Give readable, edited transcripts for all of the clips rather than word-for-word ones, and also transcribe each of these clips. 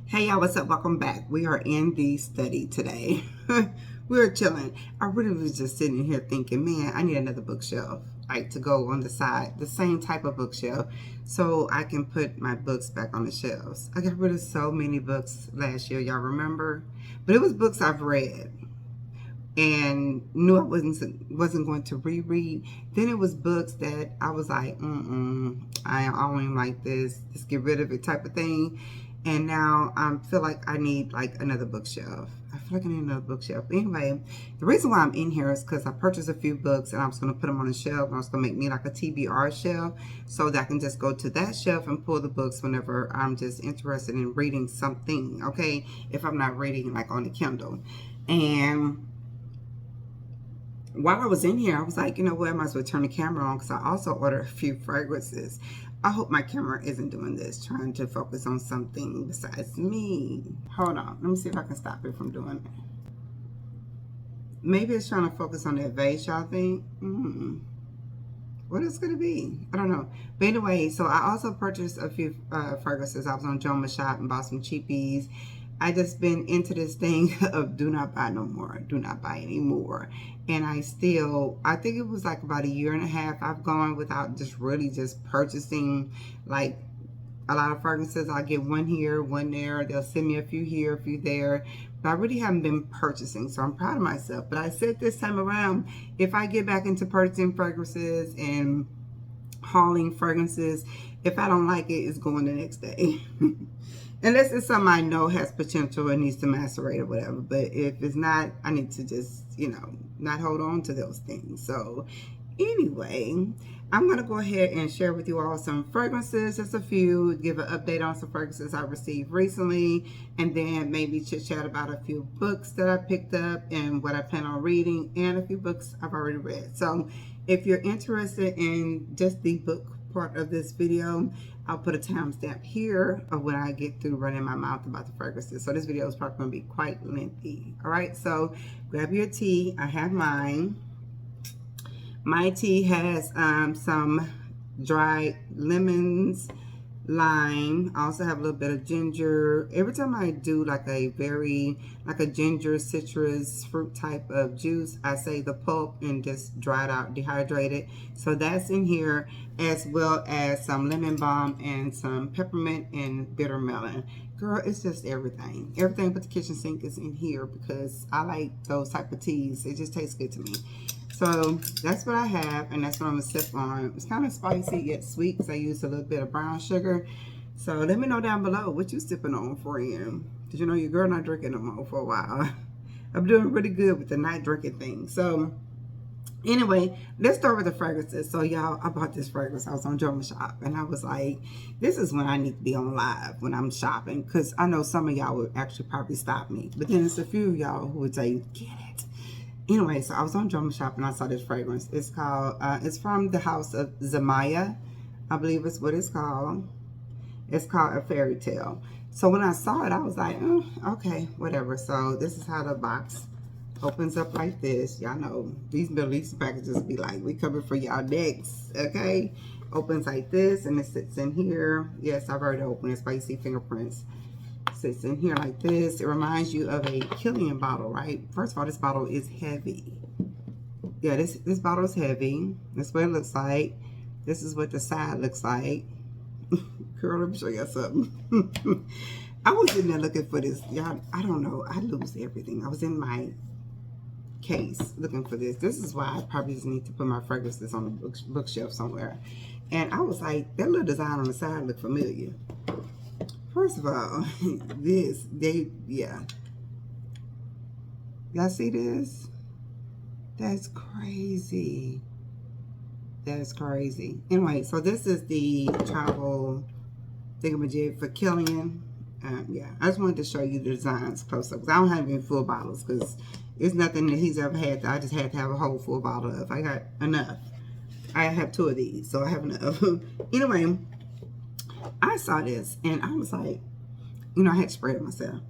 Hey y'all, what's up? Welcome back. We are in the study today. We're chilling. I really was just sitting here thinking, man, I need another bookshelf, like to go on the side, the same type of bookshelf, so I can put my books back on the shelves. I got rid of so many books last year, y'all remember? But it was books I've read and knew I wasn't going to reread. Then it was books that I was like, I don't even like this. Just get rid of it type of thing. And now I feel like I need like another bookshelf. I feel like I need another bookshelf. Anyway, the reason why I'm in here is because I purchased a few books and I was going to put them on a shelf. And I was going to make me like a TBR shelf so that I can just go to that shelf and pull the books whenever I'm just interested in reading something. Okay, if I'm not reading like on the Kindle. And while I was in here, I was like, you know what, I might as well turn the camera on because I also ordered a few fragrances. I hope my camera isn't doing this, trying to focus on something besides me. Hold on, let me see if I can stop it from doing it. Maybe it's trying to focus on that vase, y'all think? What is going to be? I don't know. But anyway, so I also purchased a few fragrances. I was on Joma Shop and bought some cheapies. I just been into this thing of do not buy no more, do not buy anymore. And I think it was like about a year and a half I've gone without just really just purchasing like a lot of fragrances. I'll get one here, one there. They'll send me a few here, a few there. But I really haven't been purchasing, so I'm proud of myself. But I said this time around, if I get back into purchasing fragrances and hauling fragrances, if I don't like it, it's going the next day. Unless it's something I know has potential and needs to macerate or whatever. But if it's not, I need to just, not hold on to those things. So anyway, I'm going to go ahead and share with you all some fragrances, just a few, give an update on some fragrances I received recently, and then maybe chit chat about a few books that I picked up and what I plan on reading, and a few books I've already read. So if you're interested in just the book part of this video, I'll put a timestamp here of when I get through running my mouth about the fragrances. So this video is probably going to be quite lengthy. All right, so grab your tea. I have mine. My tea has some dried lemons, lime. I also have a little bit of ginger. Every time I do like a ginger citrus fruit type of juice, I save the pulp and just dry it out, dehydrate it. So that's in here, as well as some lemon balm and some peppermint and bitter melon. Girl, it's just everything. Everything but the kitchen sink is in here because I like those type of teas. It just tastes good to me. So that's what I have, and that's what I'm gonna sip on. It's kind of spicy yet sweet because I used a little bit of brown sugar. So let me know down below what you sipping on, friend. Because you know your girl not drinking no more for a while. I'm doing really good with the not drinking thing. So anyway, let's start with the fragrances. So y'all, I bought this fragrance. I was on Joma Shop, and I was like, this is when I need to be on live when I'm shopping, because I know some of y'all would actually probably stop me, but then it's a few of y'all who would say, get it. Anyway, so I was on Joma Shop and I saw this fragrance. It's called, it's from the house of Zamaya, I believe is what it's called. It's called A Fairy Tale. So when I saw it, I was like, okay, whatever. So this is how the box opens up like this. Y'all know these Middle East packages be like, we cover for y'all next, okay? Opens like this and it sits in here. Yes, I've already opened it, so you see fingerprints. Sits in here like this. It reminds you of a Coleen bottle, right? First of all, this bottle is heavy. Yeah, this bottle is heavy. That's what it looks like. This is what the side looks like. Girl, let me show you something. I was in there looking for this. Y'all, I don't know. I lose everything. I was in my case looking for this. This is why I probably just need to put my fragrances on the bookshelf somewhere. And I was like, that little design on the side looked familiar. First of all, yeah. Y'all see this? That's crazy. That is crazy. Anyway, so this is the travel thingamajig for Coleen. Yeah, I just wanted to show you the designs close up. I don't have any full bottles because it's nothing that he's ever had that I just had to have a whole full bottle of. I got enough. I have 2 of these, so I have enough. Anyway, I saw this and I was like, I had to spray it myself.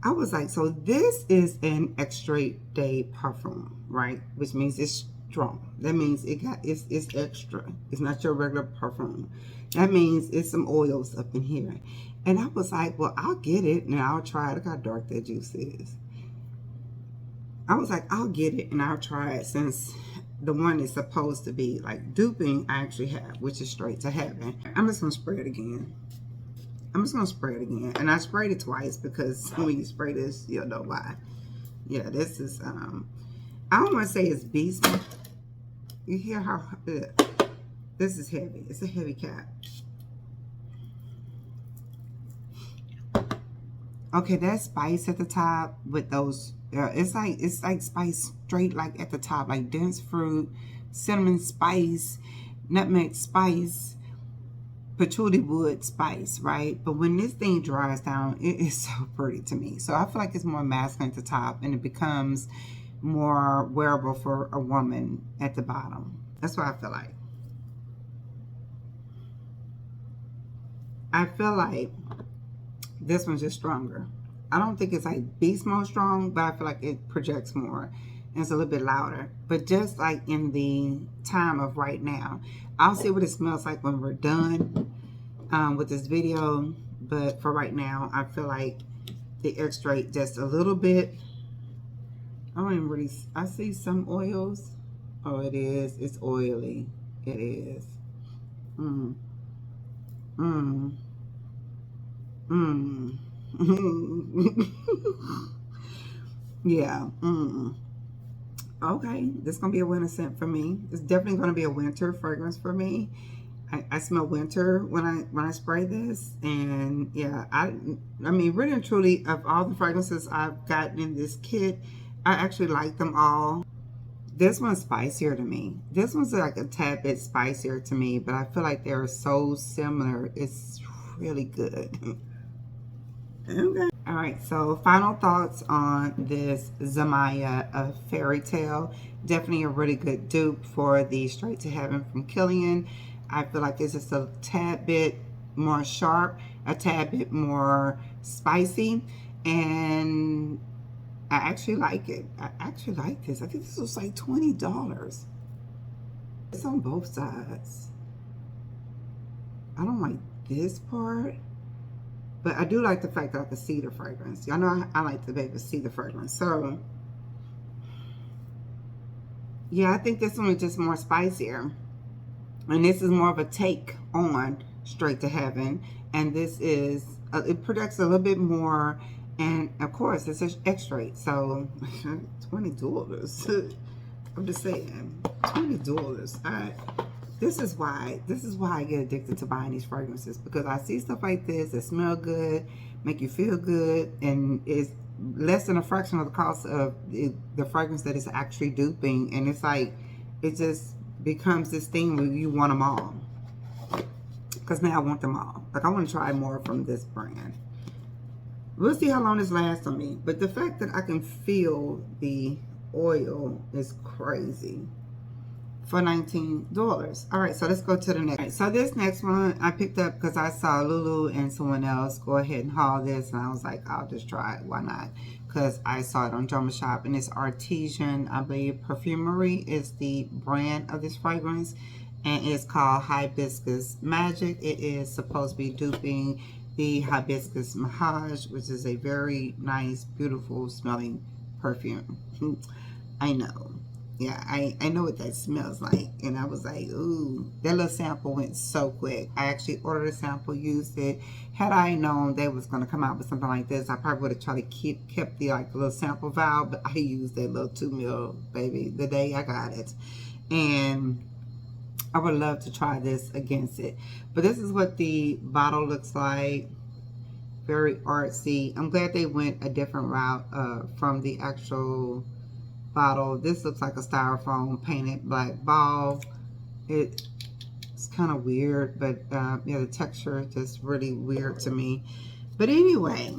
I was like, so this is an extrait de parfum, right? Which means it's strong. That means it's extra. It's not your regular perfume. That means it's some oils up in here. And I was like, well, I'll get it and I'll try it. Look how dark that juice is. I was like, I'll get it and I'll try it, since the one is supposed to be like duping I actually have, which is straight to heaven. I'm just gonna spray it again. And I sprayed it twice because when you spray this, you'll know why. Yeah, this is I don't want to say it's beast. You hear how this is heavy. It's a heavy cap. Okay, that spice at the top with those, it's like spice straight like at the top, like dense fruit, cinnamon spice, nutmeg spice, patchouli wood spice, right? But when this thing dries down, it is so pretty to me. So I feel like it's more masculine at the top and it becomes more wearable for a woman at the bottom. That's what I feel like. I feel like this one's just stronger. I don't think it's like beast mode strong, but I feel like it projects more and it's a little bit louder. But just like in the time of right now, I'll see what it smells like when we're done with this video. But for right now, I feel like the extract just a little bit. I don't even really, I see some oils. Oh, it is. It's oily. It is. Yeah. Okay, this is gonna be a winter scent for me. It's definitely gonna be a winter fragrance for me. I smell winter when I spray this, and yeah, I mean, really and truly, of all the fragrances I've gotten in this kit, I actually like them all. This one's spicier to me. This one's like a tad bit spicier to me, but I feel like they're so similar. It's really good. Okay. All right, so final thoughts on this Zamaya of Fairy Tale. Definitely a really good dupe for the Straight to Heaven from Coleen. I feel like it's just a tad bit more sharp, a tad bit more spicy, and I actually like it. I actually like this. I think this was like $20. It's on both sides. I don't like this part. But I do like the fact that I can see the fragrance. Y'all know I like to be able to see the fragrance. So, yeah, I think this one is just more spicier. And this is more of a take on Straight to Heaven. And this is, it projects a little bit more. And, of course, it's an extra. So, $20. I'm just saying, $20. This is why I get addicted to buying these fragrances, because I see stuff like this that smell good, make you feel good, and it's less than a fraction of the cost of the fragrance that is actually duping. And it's like, it just becomes this thing where you want them all. Because now I want them all. Like, I want to try more from this brand. We'll see how long this lasts on me. But the fact that I can feel the oil is crazy. For $19. All right, so let's go to the next. Right, so this next one I picked up because I saw Lulu and someone else go ahead and haul this, and I was like, I'll just try it. Why not? Because I saw it on Joma Shop, and it's Artisian, I believe. Perfumery is the brand of this fragrance, and it's called Hibiscus Magic. It is supposed to be duping the Hibiscus Magic, which is a very nice, beautiful smelling perfume. I know. Yeah, I know what that smells like. And I was like, ooh, that little sample went so quick. I actually ordered a sample, used it. Had I known they was going to come out with something like this, I probably would have tried to kept the like little sample vial, but I used that little 2 ml, baby, the day I got it. And I would love to try this against it. But this is what the bottle looks like. Very artsy. I'm glad they went a different route from the actual bottle. This looks like a styrofoam painted black ball. It's kind of weird, but yeah, the texture is just really weird to me. But anyway,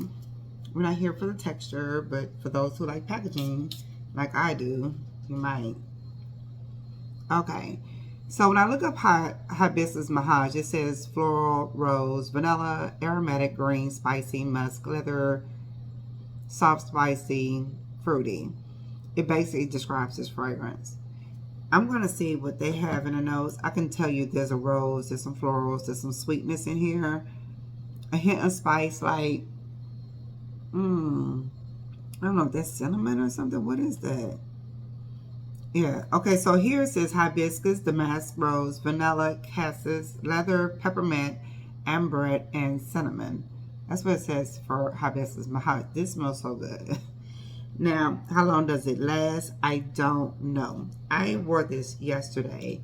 we're not here for the texture, but for those who like packaging like I do, you might. Okay, so when I look up Hibiscus Magic, it says floral, rose, vanilla, aromatic, green, spicy, musk, leather, soft, spicy, fruity. It basically describes this fragrance. I'm going to see what they have in the notes. I can tell you there's a rose, there's some florals, there's some sweetness in here. A hint of spice, like, I don't know if that's cinnamon or something. What is that? Yeah. Okay, so here it says hibiscus, damask rose, vanilla, cassis, leather, peppermint, amberette, and cinnamon. That's what it says for hibiscus. This smells so good. Now, how long does it last? I don't know. I wore this yesterday,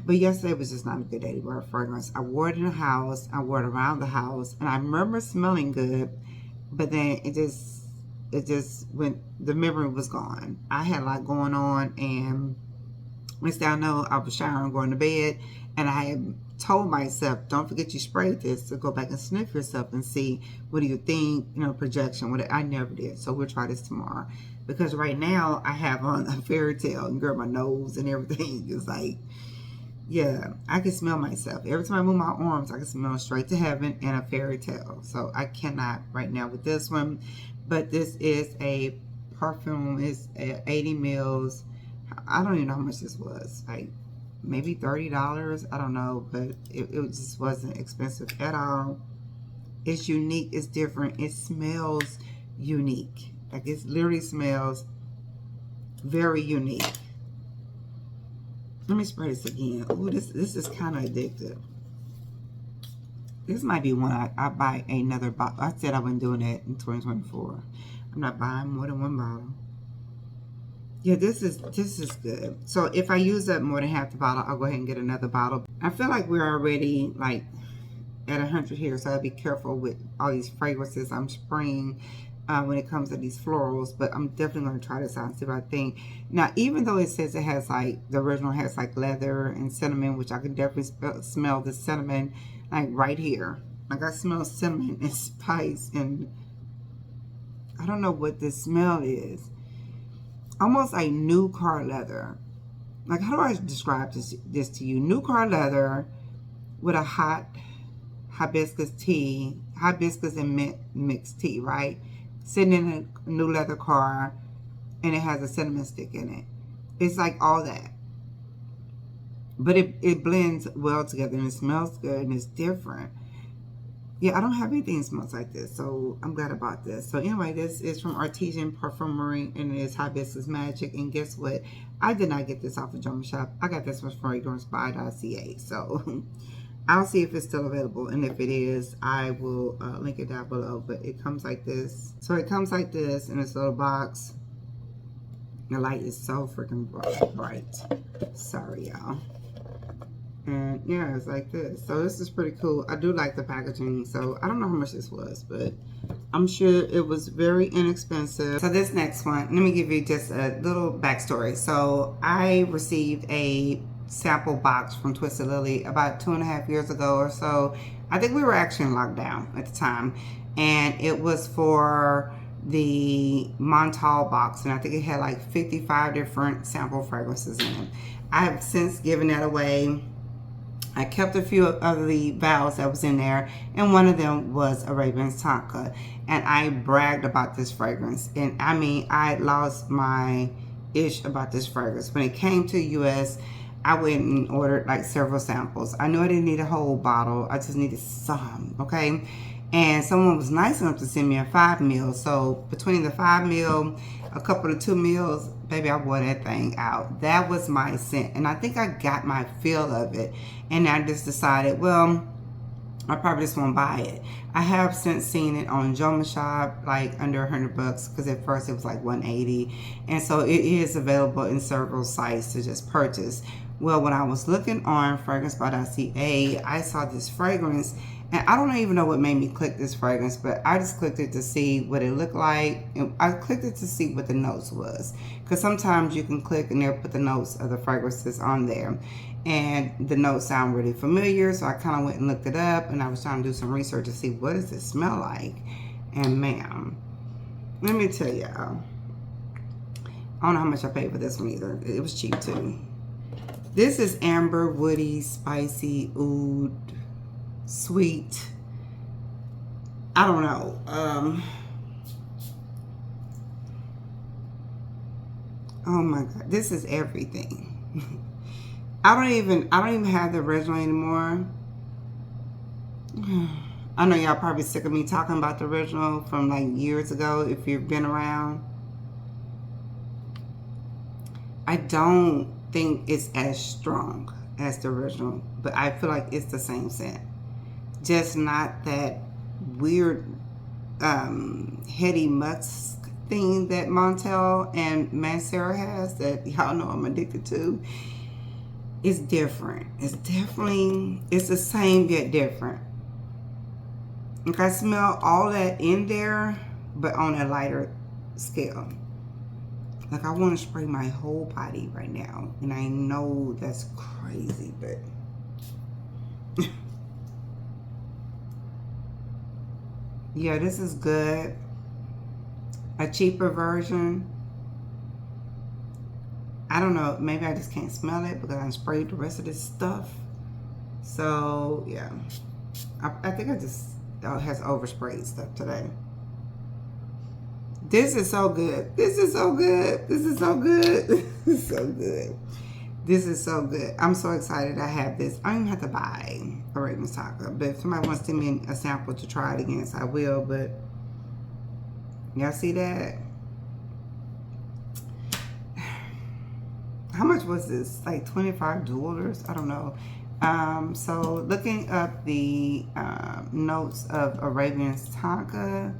but yesterday was just not a good day to wear a fragrance. I wore it in the house. I wore it around the house, and I remember smelling good, but then it just went, the memory was gone. I had a lot going on, and next thing I know, I was showering, going to bed, and I had told myself, don't forget you sprayed this, to go back and sniff yourself and see, what do you think, projection. I never did, so we'll try this tomorrow, because right now I have on a fairy tale, and girl, my nose and everything is like, yeah, I can smell myself. Every time I move my arms, I can smell straight to heaven and a fairy tale. So I cannot right now with this one. But this is a perfume. It's 80 mils. I don't even know how much this was. Like maybe $30. I don't know. But it just wasn't expensive at all. It's unique. It's different. It smells unique. Like it literally smells very unique. Let me spray this again. Oh, this is kind of addictive. This might be one I buy another bottle. I said I wasn't doing that in 2024. I'm not buying more than one bottle. Yeah, this is good. So if I use up more than half the bottle, I'll go ahead and get another bottle. I feel like we're already like at 100 here, so I'll be careful with all these fragrances I'm spraying when it comes to these florals, but I'm definitely going to try this out and see what I think. Now, even though it says it has like, the original has like leather and cinnamon, which I can definitely smell the cinnamon like right here. Like I smell cinnamon and spice, and I don't know what this smell is. Almost like new car leather. Like, how do I describe this to you? New car leather with a hot hibiscus tea, hibiscus and mint mixed tea, right? Sitting in a new leather car, and it has a cinnamon stick in it. It's like all that, but it blends well together, and it smells good, and it's different. Yeah, I don't have anything that smells like this, so I'm glad about this. So anyway, this is from Artisian Perfumery, and it is Hibiscus Magic. And guess what? I did not get this off of German Shop. I got this from fragrancebuy.ca. So I'll see if it's still available, and if it is, I will link it down below. But it comes like this. So it comes like this in this little box. The light is so freaking bright. Sorry, y'all. And yeah, it's like this. So this is pretty cool. I do like the packaging. So I don't know how much this was, but I'm sure it was very inexpensive. So this next one, let me give you just a little backstory. So I received a sample box from Twisted Lily about 2.5 years ago or so. I think we were actually in lockdown at the time, and it was for the Montale box, and I think it had like 55 different sample fragrances in it. I have since given that away. I kept a few of the vials that was in there, and one of them was Arabian Tonka, and I bragged about this fragrance. And I mean, I lost my ish about this fragrance. When it came to the US, I went and ordered like several samples. I knew I didn't need a whole bottle. I just needed some, okay? And someone was nice enough to send me a 5 ml. So between the 5 ml, a couple of 2 mils, baby, I wore that thing out. That was my scent. And I think I got my feel of it. And I just decided, well, I probably just won't buy it. I have since seen it on Joma Shop, like under $100, because at first it was like $180. And so it is available in several sites to just purchase. Well, when I was looking on fragrancebuy.ca, I saw this fragrance, and I don't even know what made me click this fragrance, but I just clicked it to see what it looked like. And I clicked it to see what the notes was, because sometimes you can click and they'll put the notes of the fragrances on there, and the notes sound really familiar. So I kind of went and looked it up, and I was trying to do some research to see what does it smell like. And ma'am, let me tell y'all, I don't know how much I paid for this one either. It was cheap too. This is amber, woody, spicy, oud, sweet. I don't know. Oh my God, this is everything. I don't even have the original anymore. I know y'all probably sick of me talking about the original from like years ago if you've been around. I don't think it's as strong as the original, but I feel like it's the same scent. Just not that weird heady musk thing that Montale and Mancera has that y'all know I'm addicted to. It's different. It's definitely, it's the same yet different. Like I smell all that in there, but on a lighter scale. Like I want to spray my whole body right now. And I know that's crazy, but yeah, this is good. A cheaper version. I don't know. Maybe I just can't smell it because I sprayed the rest of this stuff. So yeah, I think I just has oversprayed stuff today. This is so good. This is so good. This is so good. This is so good. This is so good. I'm so excited I have this. I don't even have to buy a Ravens taco, but if somebody wants to send me a sample to try it against, I will. But y'all see that? How much was this? Like $25? I don't know. So looking up the notes of Arabian's Tonka.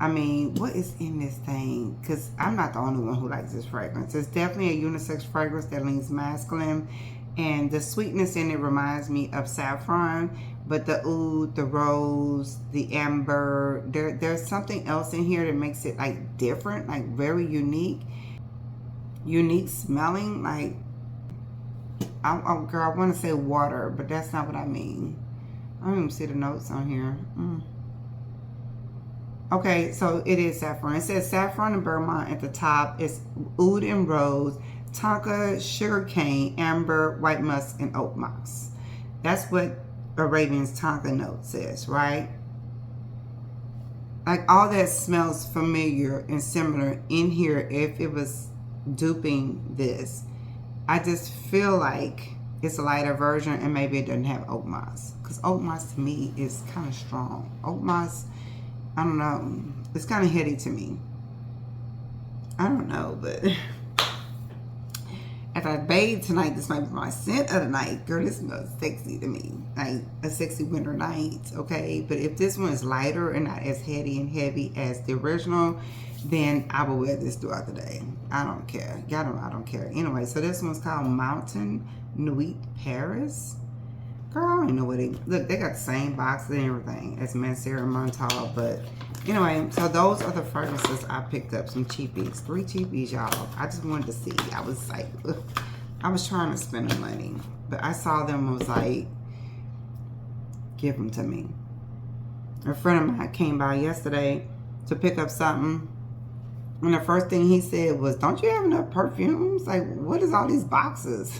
I mean, what is in this thing? Because I'm not the only one who likes this fragrance. It's definitely a unisex fragrance that leans masculine. And the sweetness in it reminds me of saffron. But the oud, the rose, the amber, there's something else in here that makes it like different, like very unique. Unique smelling, like, girl, I want to say water, but that's not what I mean. I don't even see the notes on here. Okay, so it is saffron. It says saffron and bergamot at the top. It's oud and rose, tonka, sugar cane, amber, white musk, and oak moss. That's what Arabian's Tonka note says, right? Like all that smells familiar and similar in here if it was duping this. I just feel like it's a lighter version and maybe it doesn't have oak moss, because oak moss to me is kind of strong. Oak moss, I don't know, it's kind of heady to me. I don't know, but if I bathe tonight, this might be my scent of the night. Girl, this smells sexy to me, like a sexy winter night. Okay, but if this one is lighter and not as heady and heavy as the original, then I will wear this throughout the day. I don't care. Y'all know I don't care. Anyway, so this one's called Mountain NUIT Paris. Girl, I don't even know what they... Look, they got the same box and everything as Mancera and Montale. But anyway, so those are the fragrances I picked up. Some cheapies. 3 cheapies, y'all. I just wanted to see. I was like... Ugh. I was trying to spend the money. But I saw them and was like... Give them to me. A friend of mine came by yesterday to pick up something. And the first thing he said was, don't you have enough perfumes? Like, what is all these boxes?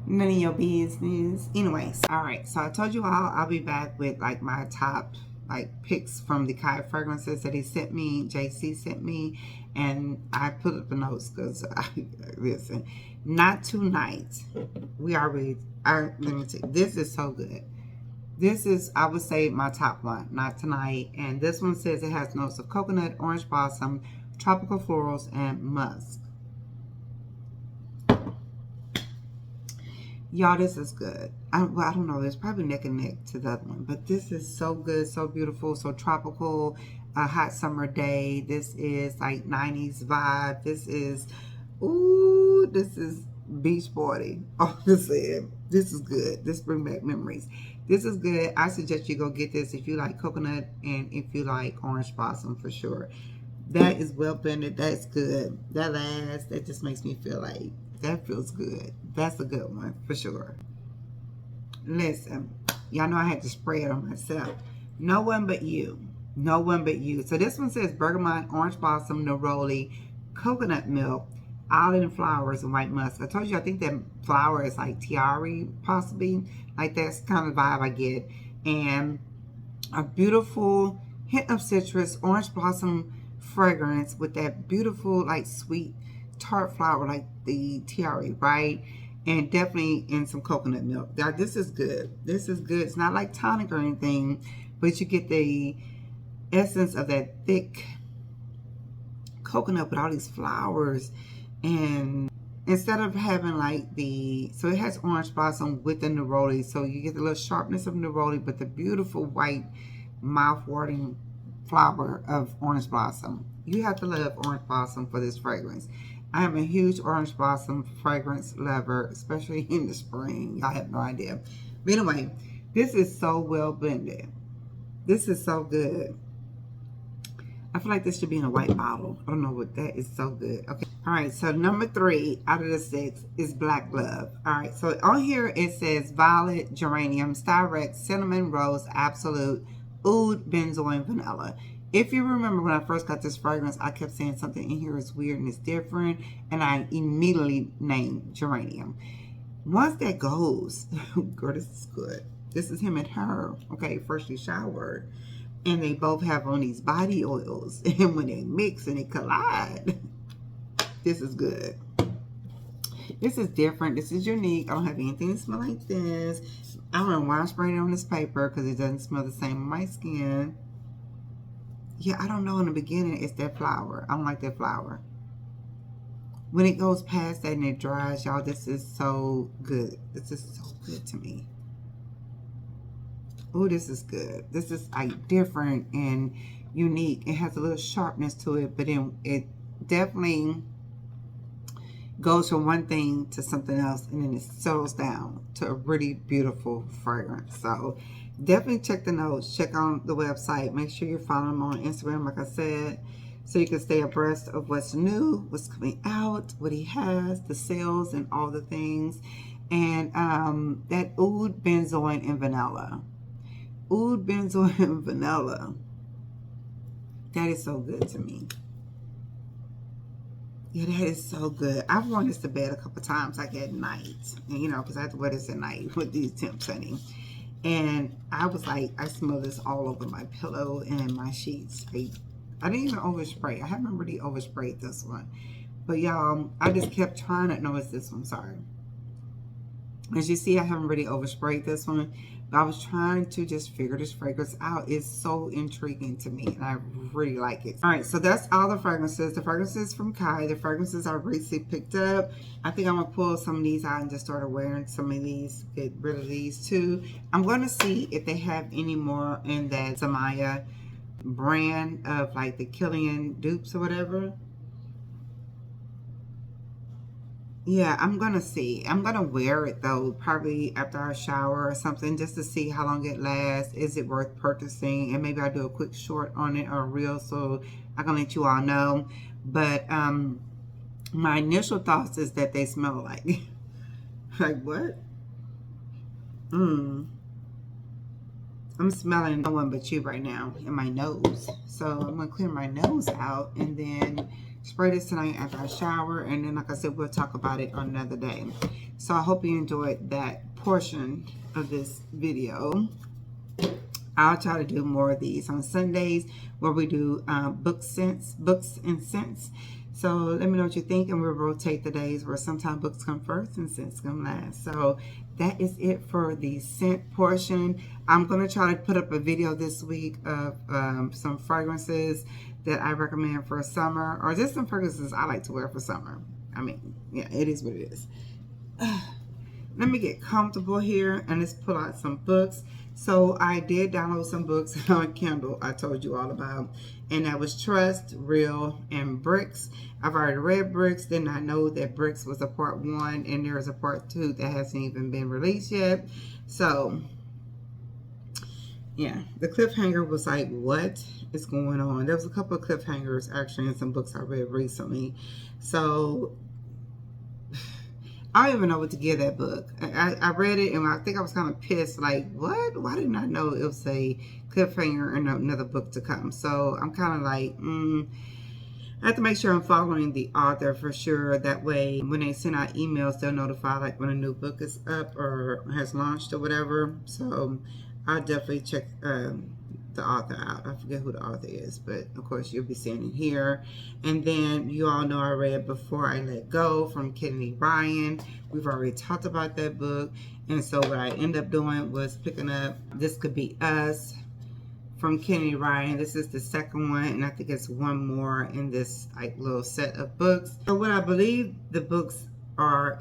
None of your business. Anyways, all right. So I told you all I'll be back with like my top like picks from the Kai fragrances that he sent me, JC sent me. And I put up the notes because listen, not tonight. We already, let me tell you, this is so good. This is, I would say, my top one, not tonight. And this one says it has notes of coconut, orange blossom, tropical florals, and musk. Y'all, this is good. Well, I don't know. It's probably neck and neck to the other one. But this is so good, so beautiful, so tropical. A hot summer day. This is like 90s vibe. This is, ooh, this is beach party. Oh, this is good. This brings back memories. This is good. I suggest you go get this if you like coconut and if you like orange blossom for sure. That is well blended. That's good. That last, that just makes me feel like that feels good. That's a good one for sure. Listen, y'all know I had to spray it on myself. No one but you. No one but you. So this one says bergamot, orange blossom, neroli, coconut milk, island flowers, and white musk. I told you I think that flower is like tiare, possibly. Like that's kind of the vibe I get. And a beautiful hint of citrus, orange blossom fragrance with that beautiful, like, sweet tart flower, like the tiare, right? And definitely in some coconut milk. Now, this is good. This is good. It's not like tonic or anything, but you get the essence of that thick coconut with all these flowers. And instead of having like so it has orange blossom with the neroli, so you get the little sharpness of neroli, but the beautiful white mouth-watering flower of orange blossom. You have to love orange blossom for this fragrance. I am a huge orange blossom fragrance lover, especially in the spring. I have no idea. But anyway, this is so well blended. This is so good. I feel like this should be in a white bottle. I don't know what that is. So good. Okay. All right. So number 3 out of the 6 is Black Love. All right. So on here it says violet, geranium, styrex, cinnamon, rose, absolute, oud, benzoin, vanilla. If you remember when I first got this fragrance, I kept saying something in here is weird and it's different, and I immediately named geranium. Once that goes, girl, this is good. This is him and her. Okay, freshly showered. And they both have on these body oils. And when they mix and they collide, this is good. This is different. This is unique. I don't have anything that smells like this. I don't know why I'm spraying it on this paper because it doesn't smell the same on my skin. Yeah, I don't know. In the beginning, it's that flower. I don't like that flower. When it goes past that and it dries, y'all, this is so good. This is so good to me. Oh, this is good. This is like different and unique. It has a little sharpness to it, but then it definitely goes from one thing to something else, and then it settles down to a really beautiful fragrance. So definitely check the notes, check on the website, make sure you're following him on Instagram, like I said, so you can stay abreast of what's new, what's coming out, what he has, the sales, and all the things. And that oud, benzoin, and vanilla. Oud, benzoin, and vanilla. That is so good to me. Yeah, that is so good. I've worn this to bed a couple times, like at night. And, you know, because I have to wear this at night with these temps, honey. And I was like, I smell this all over my pillow and my sheets. I didn't even overspray. I haven't really oversprayed this one. But y'all, I just kept trying to, no, it's this one, sorry. As you see, I haven't really oversprayed this one. But I was trying to just figure this fragrance out. It's so intriguing to me, and I really like it. All right, so that's all the fragrances. The fragrances from Kai. The fragrances I recently picked up. I think I'm going to pull some of these out and just start wearing some of these. Get rid of these too. I'm going to see if they have any more in that Zamaya brand of like the Coleen dupes or whatever. Yeah, I'm gonna see. I'm gonna wear it though, probably after I shower or something, just to see how long it lasts. Is it worth purchasing? And maybe I'll do a quick short on it or a reel, so I'm gonna let you all know. But my initial thoughts is that they smell like like what? I'm smelling no one but you right now in my nose. So I'm gonna clear my nose out and then spray this tonight after I shower, and then like I said, we'll talk about it on another day. So I hope you enjoyed that portion of this video. I'll try to do more of these on Sundays where we do books and scents. So let me know what you think, and we'll rotate the days where sometimes books come first and scents come last. So that is it for the scent portion. I'm going to try to put up a video this week of some fragrances that I recommend for summer, or just some fragrances I like to wear for summer. I mean, yeah, it is what it is. Let me get comfortable here and let's pull out some books. So I did download some books on Kindle I told you all about, and that was Trust, Real, and BRIXX. I've already read BRIXX, did not know that BRIXX was a part 1 and there's a part 2 that hasn't even been released yet. So yeah, the cliffhanger was like, what is going on? There was a couple of cliffhangers actually in some books I read recently. So I don't even know what to give that book. I read it and I think I was kind of pissed, like, what? Why didn't I know it was a cliffhanger and another book to come? So I'm kind of like, I have to make sure I'm following the author for sure. That way, when they send out emails, they'll notify like when a new book is up or has launched or whatever. So I'll definitely check the author out. I forget who the author is, but of course you'll be seeing it here. And then you all know I read Before I Let Go from Kennedy Ryan. We've already talked about that book. And so what I ended up doing was picking up This Could Be Us from Kennedy Ryan. This is the second one, and I think it's one more in this like little set of books. So what I believe the books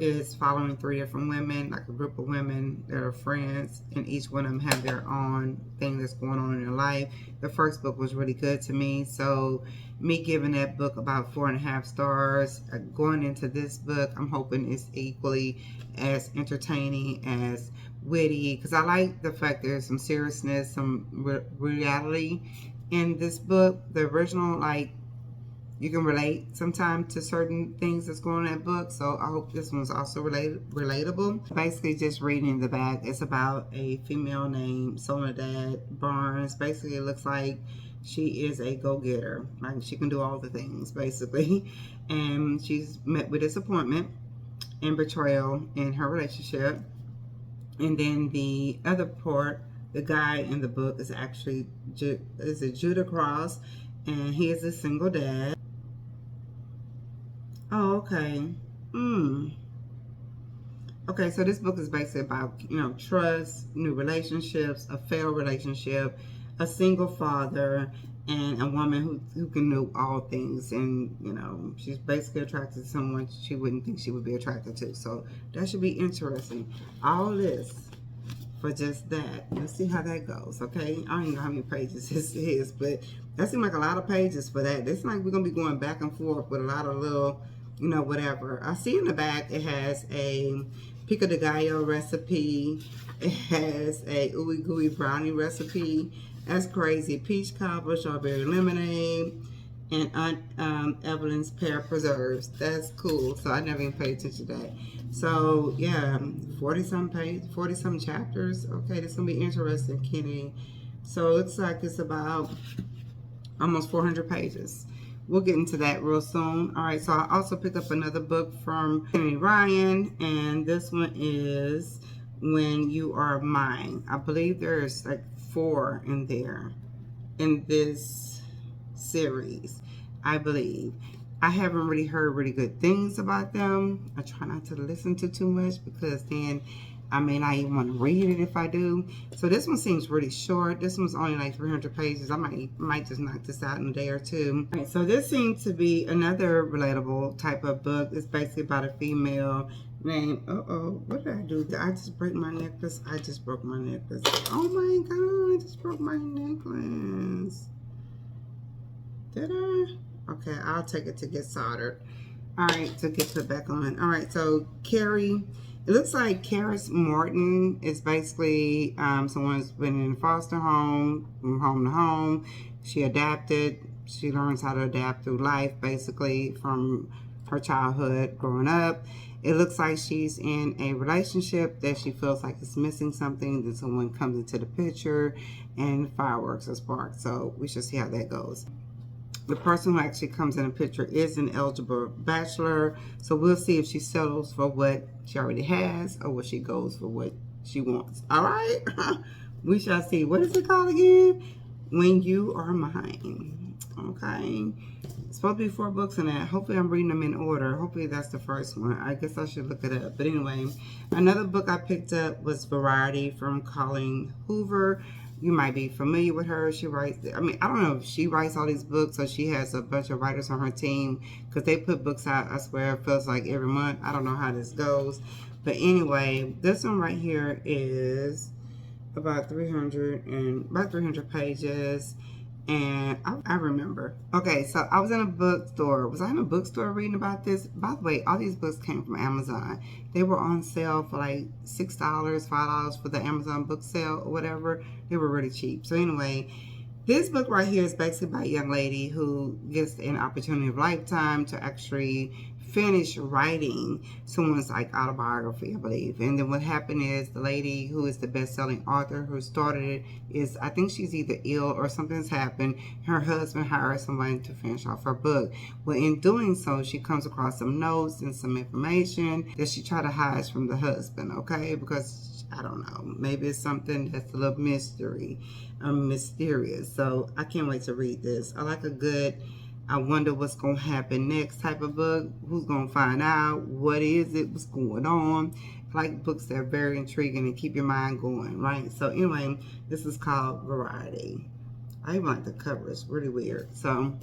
is following 3 different women, like a group of women that are friends, and each one of them have their own thing that's going on in their life. The first book was really good to me, so me giving that book about 4.5 stars. Going into this book, I'm hoping it's equally as entertaining, as witty, because I like the fact there's some seriousness, some reality in this book. The original, like, you can relate sometimes to certain things that's going on in that book, so I hope this one's also relatable. Basically, just reading the back, it's about a female named Soledad Barnes. Basically, it looks like she is a go-getter. Like, she can do all the things, basically. And she's met with disappointment and betrayal in her relationship. And then the other part, the guy in the book is actually Judah Cross, and he is a single dad. Oh, okay. Okay, so this book is basically about, you know, trust, new relationships, a failed relationship, a single father, and a woman who can do all things. And, you know, she's basically attracted to someone she wouldn't think she would be attracted to. So that should be interesting. All this for just that. Let's see how that goes, okay? I don't even know how many pages this is, but that seems like a lot of pages for that. It's like we're going to be going back and forth with a lot of little, you know, whatever. I see in the back it has a pico de gallo recipe. It has a ooey gooey brownie recipe. That's crazy. Peach cobbler, strawberry lemonade, and Aunt Evelyn's pear preserves. That's cool. So I never even paid attention to that. So yeah, 40-some chapters. Okay, this is gonna be interesting, Kenny. So it looks like it's about almost 400 pages. We'll get into that real soon. All right, so I also picked up another book from Kennedy Ryan, and this one is When You Are Mine. I believe there's like 4 in there in this series, I believe. I haven't really heard really good things about them. I try not to listen to too much because then I may not even want to read it if I do. So this one seems really short. This one's only like 300 pages. I might just knock this out in a day or two. All right, so this seems to be another relatable type of book. It's basically about a female named, what did I do? Did I just break my necklace? I just broke my necklace. Oh my God, I just broke my necklace. Did I? Okay, I'll take it to get soldered. All right, to get put back on. All right, so Carrie, it looks like Karis Morton is basically someone's been in a foster home, from home to home. She adapted. She learns how to adapt through life, basically, from her childhood growing up. It looks like she's in a relationship that she feels like is missing something. Then someone comes into the picture and fireworks are sparked. So we should see how that goes. The person who actually comes in the picture is an eligible bachelor. So we'll see if she settles for what she already has or what she goes for what she wants. All right? We shall see. What is it called again? When You Are Mine. Okay. It's supposed to be 4 books in that. Hopefully I'm reading them in order. Hopefully that's the first one. I guess I should look it up. But anyway, another book I picked up was Variety from Coleen Hoover. You might be familiar with her. She writes, I mean, I don't know if she writes all these books or she has a bunch of writers on her team because they put books out, I swear, it feels like every month. I don't know how this goes. But anyway, this one right here is about 300 pages. And I remember. Okay, so I was in a bookstore. Was I in a bookstore reading about this? By the way, all these books came from Amazon. They were on sale for like $6, $5 for the Amazon book sale or whatever. They were really cheap. So anyway, this book right here is basically by a young lady who gets an opportunity of a lifetime to actually finish writing someone's like autobiography, I believe. And then what happened is the lady who is the best-selling author who started it is, I think she's either ill or something's happened. Her husband hired somebody to finish off her book. Well, in doing so, she comes across some notes and some information that she tried to hide from the husband, okay? Because I don't know. Maybe it's something that's a little mysterious. So I can't wait to read this. I like a good, I wonder what's going to happen next type of book. Who's going to find out? What is it? What's going on? I like books that are very intriguing and keep your mind going, right? So anyway, this is called Variety. I even like the cover. It's really weird. So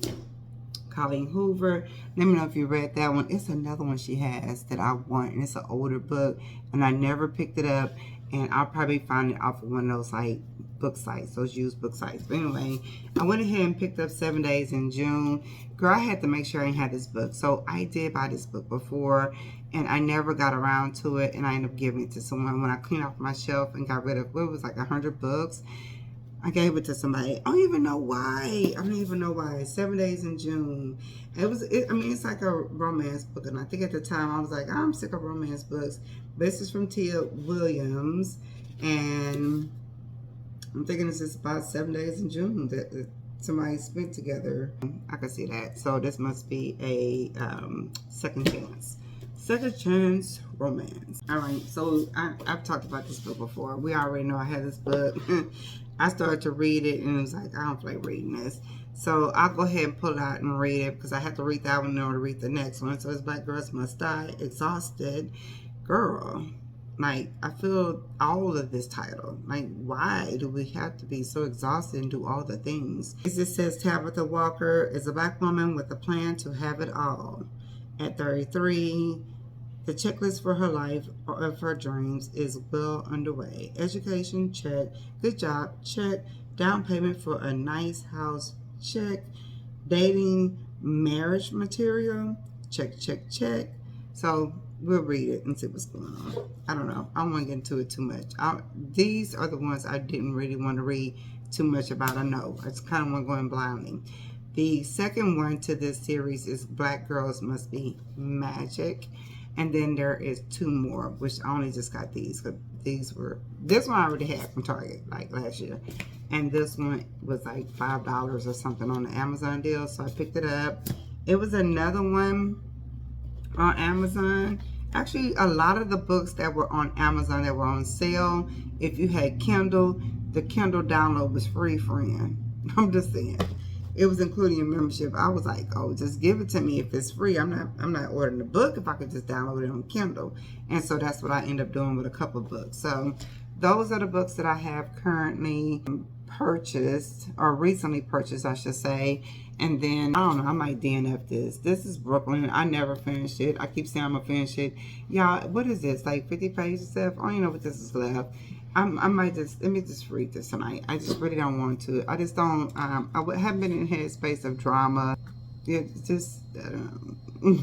Coleen Hoover. Let me know if you read that one. It's another one she has that I want, and it's an older book, and I never picked it up, and I'll probably find it off of one of those like book sites, those used book sites. But anyway, I went ahead and picked up 7 Days in June. Girl, I had to make sure I had this book. So I did buy this book before, and I never got around to it, and I ended up giving it to someone when I cleaned off my shelf and got rid of what was like 100 books. I gave it to somebody. I don't even know why. 7 Days in June. I mean, it's like a romance book. And I think at the time I was like, I'm sick of romance books. But this is from Tia Williams. And I'm thinking it's just about 7 days in June that somebody spent together. I can see that. So this must be a second chance. Second chance romance. All right. So I've talked about this book before. We already know I had this book. I started to read it and it was like, I don't feel like reading this. So I'll go ahead and pull it out and read it because I have to read that one in order to read the next one. So it's Black Girls Must Die. Exhausted. Girl, like, I feel all of this title. Like, why do we have to be so exhausted and do all the things? It says Tabitha Walker is a Black woman with a plan to have it all. At 33, the checklist for her life of her dreams is well underway. Education, check. Good job, check. Down payment for a nice house, check. Dating, marriage material, check, check, check. So we'll read it and see what's going on. I don't know. I don't want to get into it too much. These are the ones I didn't really want to read too much about. I know. I just kind of want to go in blindly. The second one to this series is Black Girls Must Be Magic. And then there is 2 more, which I only just got these. This one I already had from Target, like last year. And this one was like $5 or something on the Amazon deal. So I picked it up. It was another one on Amazon. Actually, a lot of the books that were on Amazon that were on sale, if you had Kindle, the Kindle download was free, friend. I'm just saying. It was including your membership. I was like, oh, just give it to me if it's free. I'm not ordering the book if I could just download it on Kindle. And so that's what I end up doing with a couple of books. So those are the books that I have currently purchased, or recently purchased, I should say. And then, I don't know, I might DNF this. This is Brooklyn. I never finished it. I keep saying I'm going to finish it. Y'all, what is this? Like 50 pages left? I don't even know what this is left. I might just, let me just read this tonight. I just really don't want to. I just don't, I haven't been in the headspace of drama. It's just, I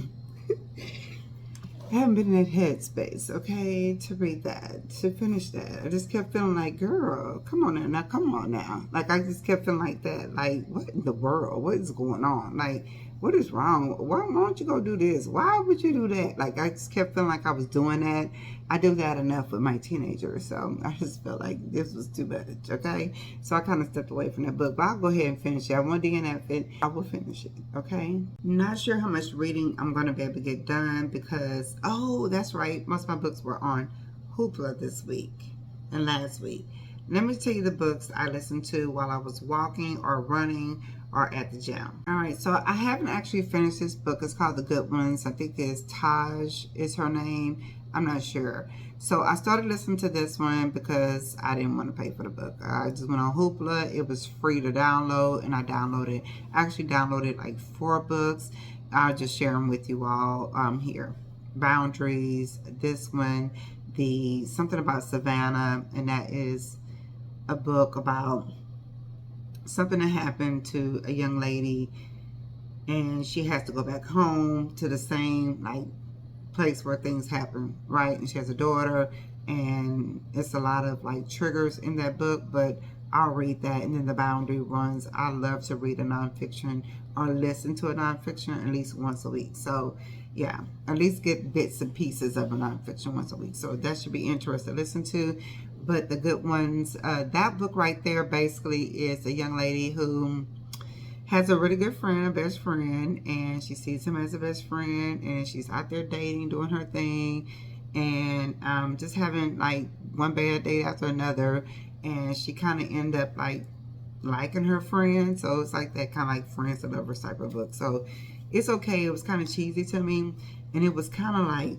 haven't been in that headspace, okay, to read that, to finish that. I just kept feeling like, girl, come on now, come on now. Like, I just kept feeling like that. Like, what in the world? What is going on? Like, what is wrong? Why don't you go do this? Why would you do that? Like, I just kept feeling like I was doing that. I do that enough with my teenagers, so I just felt like this was too much, okay? So I kind of stepped away from that book, but I'll go ahead and finish it. I want to DNF it. I will finish it, okay? Not sure how much reading I'm going to be able to get done because, oh, that's right. Most of my books were on Hoopla this week and last week. Let me tell you the books I listened to while I was walking or running or at the gym. All right, so I haven't actually finished this book. It's called The Good Ones. I think it's Taj is her name. I'm not sure. So I started listening to this one because I didn't want to pay for the book. I just went on Hoopla. It was free to download, and I downloaded. I actually downloaded like 4 books. I'll just share them with you all here. Boundaries, this one, the Something About Savanah, and that is a book about something that happened to a young lady, and she has to go back home to the same like place where things happen, right? And she has a daughter, and it's a lot of like triggers in that book, but I'll read that. And then the boundary ones, I love to read a nonfiction or listen to a nonfiction at least once a week. So yeah, at least get bits and pieces of a nonfiction once a week. So that should be interesting to listen to. But The Good Ones, that book right there basically is a young lady who has a really good friend, a best friend, and she sees him as a best friend, and she's out there dating, doing her thing, and just having like one bad day after another, and she kind of ended up like liking her friend. So it's like that kind of like friends to lovers type of book. So it's okay. It was kind of cheesy to me, and it was kind of like,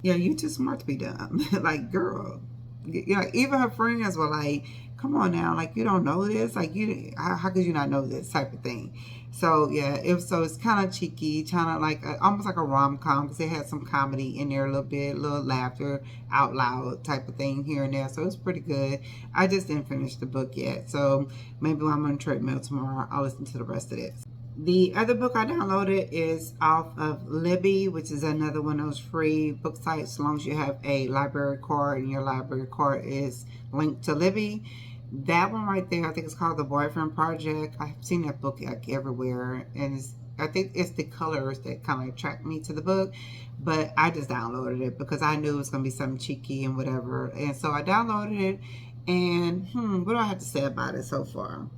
yeah, you too smart to be dumb. Like, girl, you know, even her friends were like, come on now, like, you don't know this, like, you, how could you not know this type of thing. So yeah, it's kind of cheeky, kind of like almost like a rom-com, because it had some comedy in there a little bit, a little laughter out loud type of thing here and there. So it's pretty good. I just didn't finish the book yet, so maybe when I'm on the treadmill tomorrow, I'll listen to the rest of it. The other book I downloaded is off of Libby, which is another one of those free book sites, as long as you have a library card and your library card is linked to Libby. That one right there, I think it's called The Boyfriend Project. I've seen that book like everywhere, and I think it's the colors that kind of attract me to the book. But I just downloaded it because I knew it was going to be something cheeky and whatever. And so I downloaded it, and what do I have to say about it so far?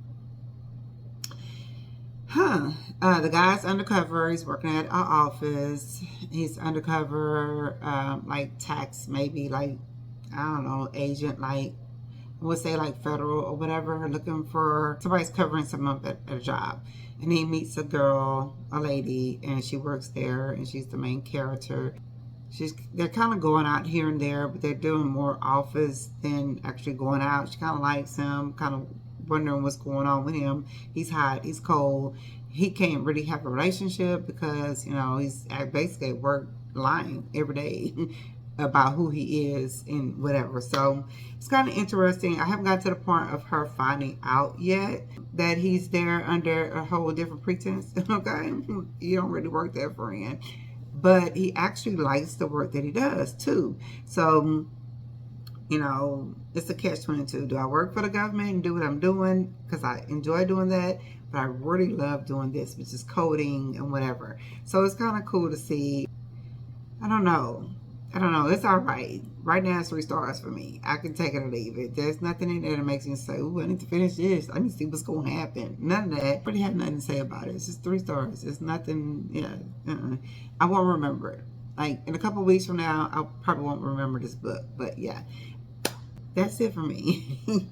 The guy's undercover. He's working at our office. He's undercover, like tax, maybe like, I don't know, agent, like, we'll say like federal or whatever, looking for somebody's covering someone at a job. And he meets a girl, a lady, and she works there, and she's the main character. They're kind of going out here and there, but they're doing more office than actually going out. She kind of likes him, kind of wondering what's going on with him. He's hot, he's cold. He can't really have a relationship because, you know, he's basically at work lying every day about who he is and whatever. So it's kind of interesting. I haven't got to the point of her finding out yet that he's there under a whole different pretense. Okay, you don't really work there, friend, but he actually likes the work that he does too. So, you know, it's a catch-22. Do I work for the government and do what I'm doing because I enjoy doing that? But I really love doing this, which is coding and whatever. So it's kind of cool to see. I don't know. It's all right. Right now, it's 3 stars for me. I can take it or leave it. There's nothing in there that makes me say, ooh, I need to finish this. I need to see what's going to happen. None of that. I really have nothing to say about it. It's just 3 stars. It's nothing, yeah. I won't remember it. Like, in a couple of weeks from now, I probably won't remember this book. But, yeah. That's it for me.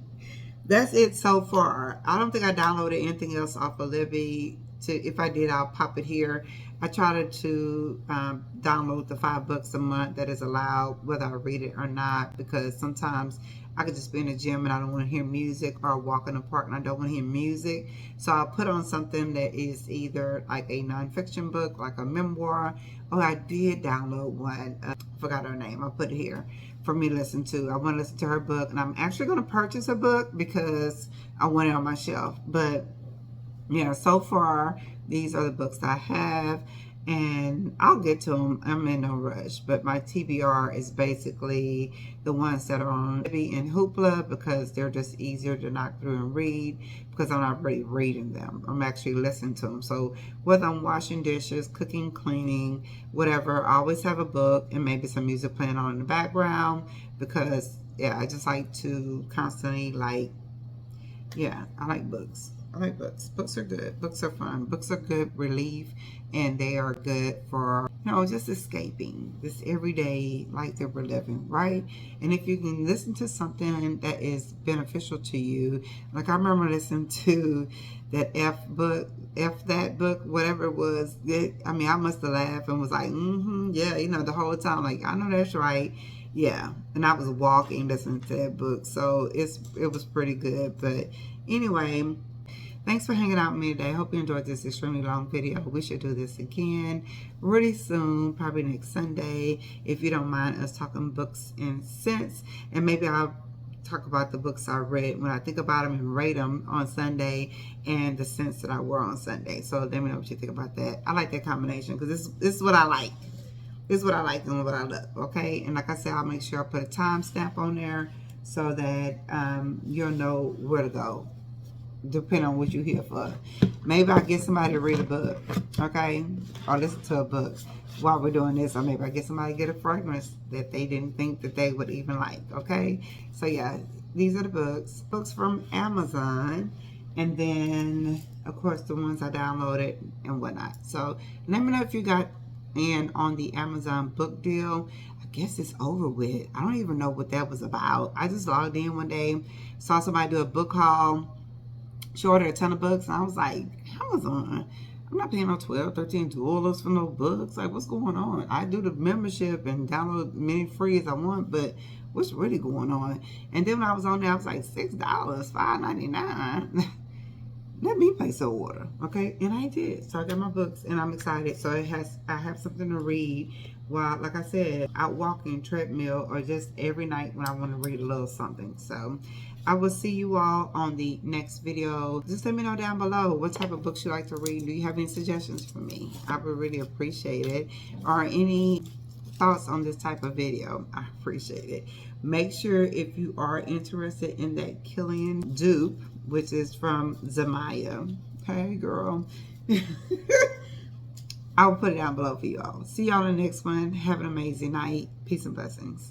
That's it so far. I don't think I downloaded anything else off of Libby. If I did, I'll pop it here. I try to download the 5 books a month that is allowed, whether I read it or not, because sometimes I could just be in the gym and I don't want to hear music, or walk in the park and I don't want to hear music. So I'll put on something that is either like a nonfiction book, like a memoir. Oh, I did download one. I forgot her name. I'll put it here for me to listen to. I want to listen to her book, and I'm actually going to purchase a book because I want it on my shelf. But yeah, so far these are the books I have, and I'll get to them. I'm in no rush, but my TBR is basically the ones that are on Libby and Hoopla because they're just easier to knock through and read, because I'm not really reading them. I'm actually listening to them. So whether I'm washing dishes, cooking, cleaning, whatever, I always have a book and maybe some music playing on in the background, because yeah, I just like to constantly, like, yeah, I like books. I like books. Books are good. Books are fun. Books are good relief, and they are good for, you know, just escaping this everyday life that we're living, right? And if you can listen to something that is beneficial to you, like I remember listening to that that book, whatever it was. I mean, I must have laughed and was like, yeah, you know, the whole time, like, I know that's right. Yeah, and I was walking listening to that book, so it was pretty good. But anyway, thanks for hanging out with me today. I hope you enjoyed this extremely long video. We should do this again really soon, probably next Sunday, if you don't mind us talking books and sense. And maybe I'll talk about the books I read when I think about them and rate them on Sunday, and the scents that I wore on Sunday. So let me know what you think about that. I like that combination because this is what I like. This is what I like and what I love, okay? And like I said, I'll make sure I put a timestamp on there so that you'll know where to go, depending on what you're here for. Maybe I'll get somebody to read a book, okay? Or listen to a book while we're doing this. Or maybe I get somebody to get a fragrance that they didn't think that they would even like, okay? So yeah, these are the books. Books from Amazon. And then, of course, the ones I downloaded and whatnot. So let me know if you got in on the Amazon book deal. I guess it's over with. I don't even know what that was about. I just logged in one day, saw somebody do a book haul, showed her a ton of books, and I was like, Amazon, I'm not paying no 12, 13 dollars for no books. Like, what's going on? I do the membership and download as many free as I want, but what's really going on? And then when I was on there, I was like, $6, $5.99. Let me place an order, okay? And I did. So I got my books, and I'm excited. So I have something to read while, like I said, out walking, treadmill, or just every night when I want to read a little something. So I will see you all on the next video. Just let me know down below what type of books you like to read. Do you have any suggestions for me? I would really appreciate it. Or any thoughts on this type of video. I appreciate it. Make sure if you are interested in that Coleen dupe, which is from Zimaya. Okay, girl. I'll put it down below for you all. See y'all in the next one. Have an amazing night. Peace and blessings.